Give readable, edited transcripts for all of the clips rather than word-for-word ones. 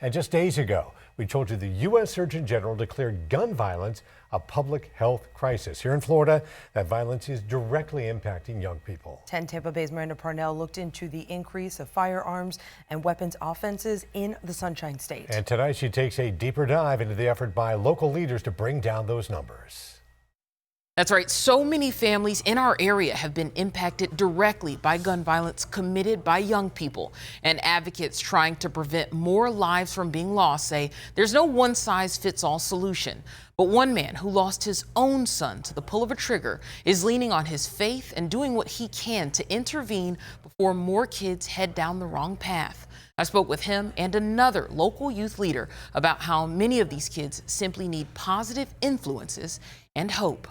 And just days ago, we told you the U.S. Surgeon General declared gun violence a public health crisis. Here in Florida, that violence is directly impacting young people. 10 Tampa Bay's Miranda Parnell looked into the increase of firearms and weapons offenses in the Sunshine State. And tonight she takes a deeper dive into the effort by local leaders to bring down those numbers. That's right. So many families in our area have been impacted directly by gun violence committed by young people. And advocates trying to prevent more lives from being lost say there's no one-size-fits-all solution. But one man who lost his own son to the pull of a trigger is leaning on his faith and doing what he can to intervene before more kids head down the wrong path. I spoke with him and another local youth leader about how many of these kids simply need positive influences and hope.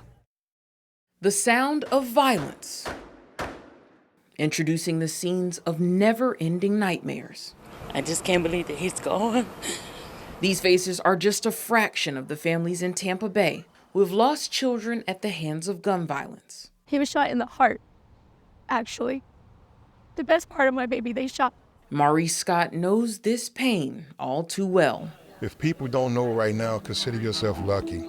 The sound of violence, introducing the scenes of never-ending nightmares. I just can't believe that he's gone. These faces are just a fraction of the families in Tampa Bay who have lost children at the hands of gun violence. He was shot in the heart, actually. The best part of my baby, they shot. Maress Scott knows this pain all too well. If people don't know right now, consider yourself lucky.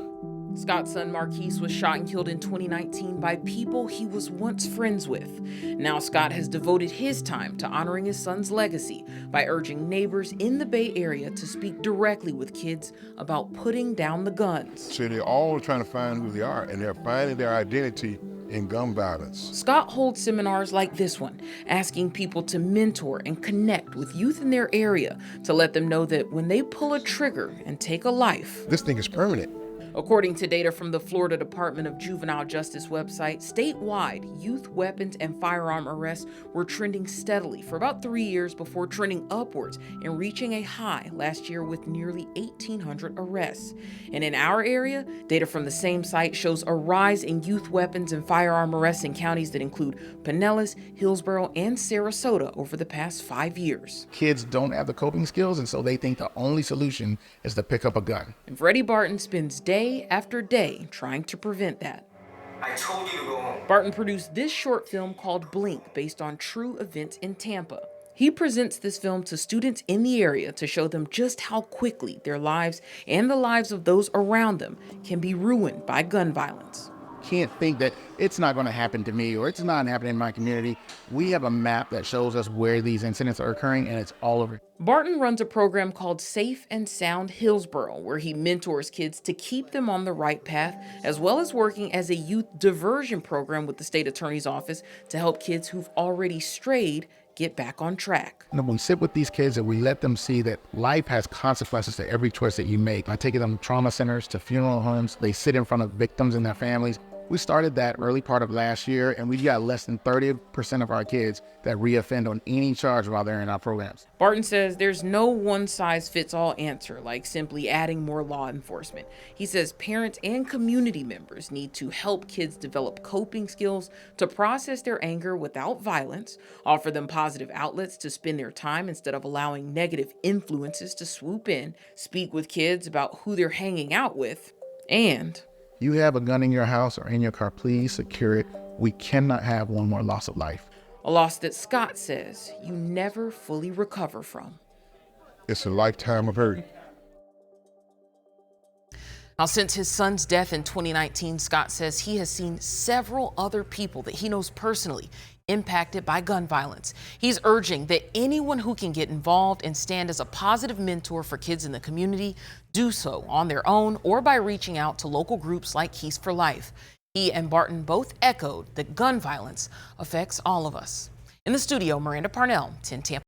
Scott's son Marquise was shot and killed in 2019 by people he was once friends with. Now Scott has devoted his time to honoring his son's legacy by urging neighbors in the Bay Area to speak directly with kids about putting down the guns. So they're all trying to find who they are, and they're finding their identity in gun violence. Scott holds seminars like this one, asking people to mentor and connect with youth in their area to let them know that when they pull a trigger and take a life, this thing is permanent. According to data from the Florida Department of Juvenile Justice website, statewide youth weapons and firearm arrests were trending steadily for about 3 years before trending upwards and reaching a high last year with nearly 1,800 arrests. And in our area, data from the same site shows a rise in youth weapons and firearm arrests in counties that include Pinellas, Hillsborough, and Sarasota over the past 5 years. Kids don't have the coping skills, and so they think the only solution is to pick up a gun. And Freddie Barton spends day after day trying to prevent that. I told you to go home. Barton produced this short film called Blink based on true events in Tampa. He presents this film to students in the area to show them just how quickly their lives and the lives of those around them can be ruined by gun violence. Can't think that it's not going to happen to me or it's not happening in my community. We have a map that shows us where these incidents are occurring, and it's all over. Barton runs a program called Safe and Sound Hillsborough, where he mentors kids to keep them on the right path, as well as working as a youth diversion program with the state attorney's office to help kids who've already strayed get back on track. And when we sit with these kids and we let them see that life has consequences to every choice that you make. I take them to trauma centers, to funeral homes. They sit in front of victims and their families. We started that early part of last year, and we got less than 30% of our kids that reoffend on any charge while they're in our programs. Barton says there's no one-size-fits-all answer, like simply adding more law enforcement. He says parents and community members need to help kids develop coping skills to process their anger without violence, offer them positive outlets to spend their time instead of allowing negative influences to swoop in, speak with kids about who they're hanging out with, and you have a gun in your house or in your car, please secure it. We cannot have one more loss of life. A loss that Scott says you never fully recover from. It's a lifetime of hurt. Now, since his son's death in 2019, Scott says he has seen several other people that he knows personally impacted by gun violence. He's urging that anyone who can get involved and stand as a positive mentor for kids in the community do so on their own or by reaching out to local groups like Keys for Life. He and Barton both echoed that gun violence affects all of us. In the studio, Miranda Parnell, 10 Tampa.